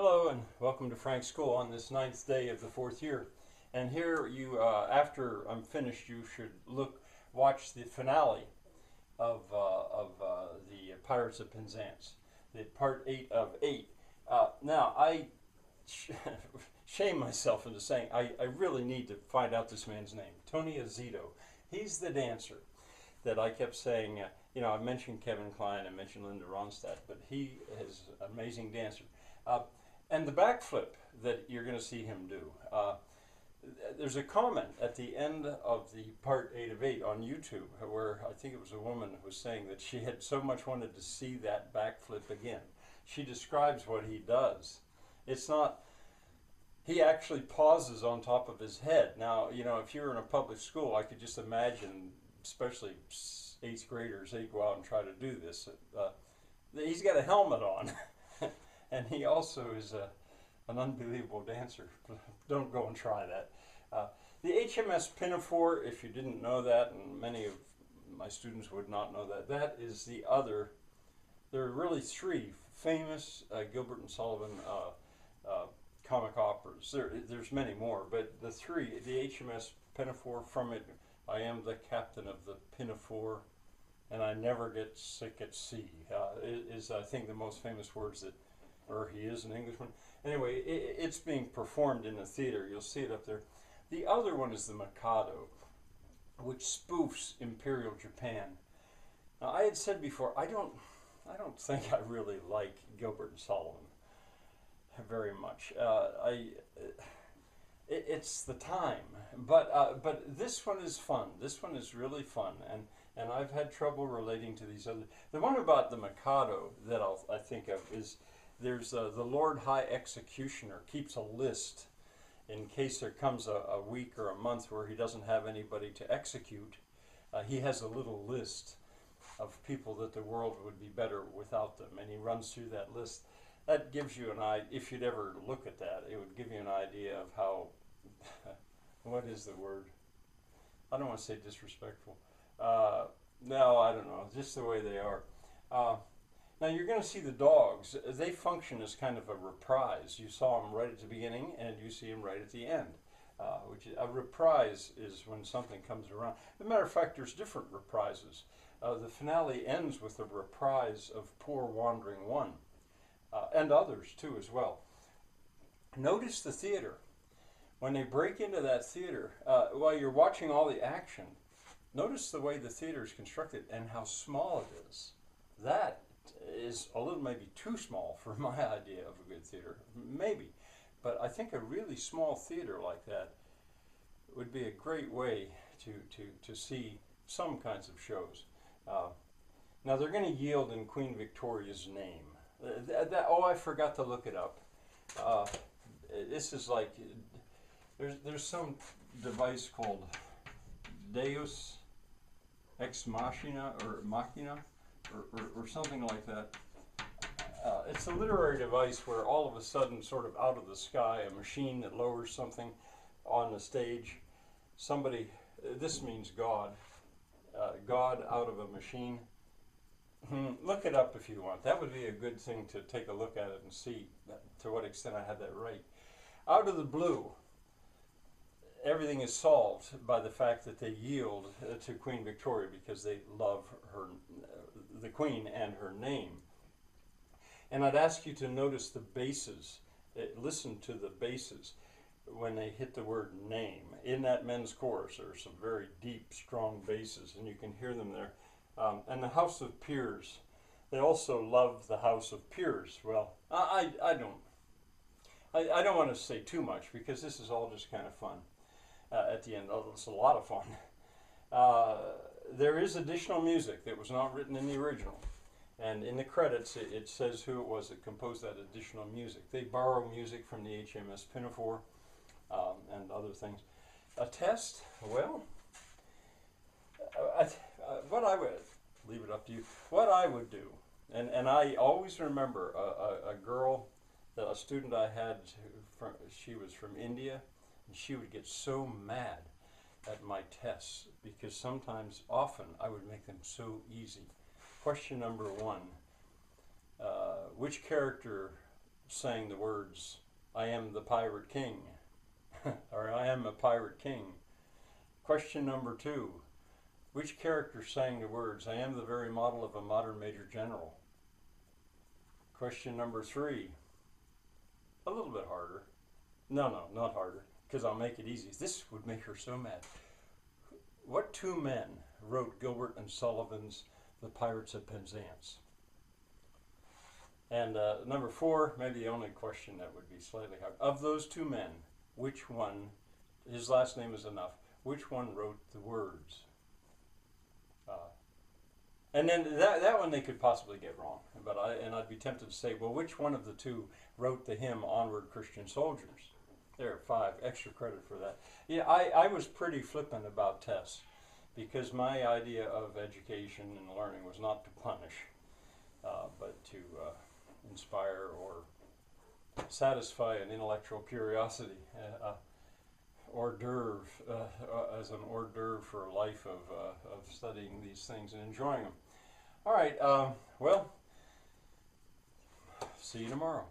Hello and welcome to Frank's School on this ninth day of the fourth year. And here after I'm finished, you should watch the finale of the Pirates of Penzance, the part 8 of 8. Now, I shame myself into saying I really need to find out this man's name, Tony Azito. He's the dancer that I kept saying, I mentioned Kevin Kline, I mentioned Linda Ronstadt, but he is an amazing dancer. And the backflip that you're going to see him do. There's a comment at the end of the part 8 of 8 on YouTube where I think it was a woman who was saying that she had so much wanted to see that backflip again. She describes what he does. It's not, he actually pauses on top of his head. Now, if you're in a public school, I could just imagine, especially 8th graders, they go out and try to do this. He's got a helmet on. And he also is an unbelievable dancer. Don't go and try that. The HMS Pinafore, if you didn't know that, and many of my students would not know that, that is the other. There are really three famous Gilbert and Sullivan comic operas. There's many more, but the HMS Pinafore, from it, I am the captain of the Pinafore, and I never get sick at sea, is I think the most famous words that, or he is an Englishman. Anyway, it's being performed in the theater. You'll see it up there. The other one is the Mikado, which spoofs Imperial Japan. Now, I had said before, I don't think I really like Gilbert and Sullivan very much. It's the time, but this one is fun. This one is really fun, and I've had trouble relating to these other. The one about the Mikado that I think of is, there's the Lord High Executioner keeps a list in case there comes a week or a month where he doesn't have anybody to execute. He has a little list of people that the world would be better without them, and he runs through that list. That gives you an idea. If you'd ever look at that, it would give you an idea of how, what is the word? I don't want to say disrespectful. No, I don't know, just the way they are. Now you're going to see the dogs. They function as kind of a reprise. You saw them right at the beginning, and you see them right at the end. Which is, a reprise is when something comes around. As a matter of fact, there's different reprises. The finale ends with a reprise of Poor Wandering One, and others too as well. Notice the theater. When they break into that theater, while you're watching all the action, notice the way the theater is constructed and how small it is. That is a little maybe too small for my idea of a good theater, maybe, but I think a really small theater like that would be a great way to see some kinds of shows. Now they're going to yield in Queen Victoria's name. Oh, I forgot to look it up. This is like, there's some device called Deus Ex Machina or Machina, or something like that. It's a literary device where all of a sudden, sort of out of the sky, a machine that lowers something on the stage. Somebody, this means God. God out of a machine. Look it up if you want. That would be a good thing to take a look at it and see to what extent I had that right. Out of the blue, everything is solved by the fact that they yield to Queen Victoria because they love her, the Queen and her name. And I'd ask you to notice the basses. Listen to the basses when they hit the word name. In that men's chorus, there are some very deep, strong basses, and you can hear them there. And the House of Peers, they also love the House of Peers. Well, I don't want to say too much because this is all just kind of fun. At the end, it's a lot of fun. There is additional music that was not written in the original. And in the credits, it says who it was that composed that additional music. They borrow music from the HMS Pinafore and other things. A test? Well, what I would, leave it up to you, what I would do, and I always remember a girl, a student I had, she was from India, and she would get so mad at my tests because often I would make them so easy. Question number 1, which character saying the words, I am the Pirate King, or I am a Pirate King? Question number 2, which character sang the words, I am the very model of a modern Major General? Question number 3, a little bit harder. No, not harder, because I'll make it easy. This would make her so mad. What 2 men wrote Gilbert and Sullivan's The Pirates of Penzance? And number 4, maybe the only question that would be slightly hard. Of those 2 men, which one, his last name is enough, which one wrote the words? And then that one they could possibly get wrong. But I'd be tempted to say, well, which one of the 2 wrote the hymn Onward Christian Soldiers? There, 5, extra credit for that. Yeah, I was pretty flippant about tests because my idea of education and learning was not to punish, but to inspire or satisfy an intellectual curiosity, hors d'oeuvre, as an hors d'oeuvre for a life of studying these things and enjoying them. All right, well, see you tomorrow.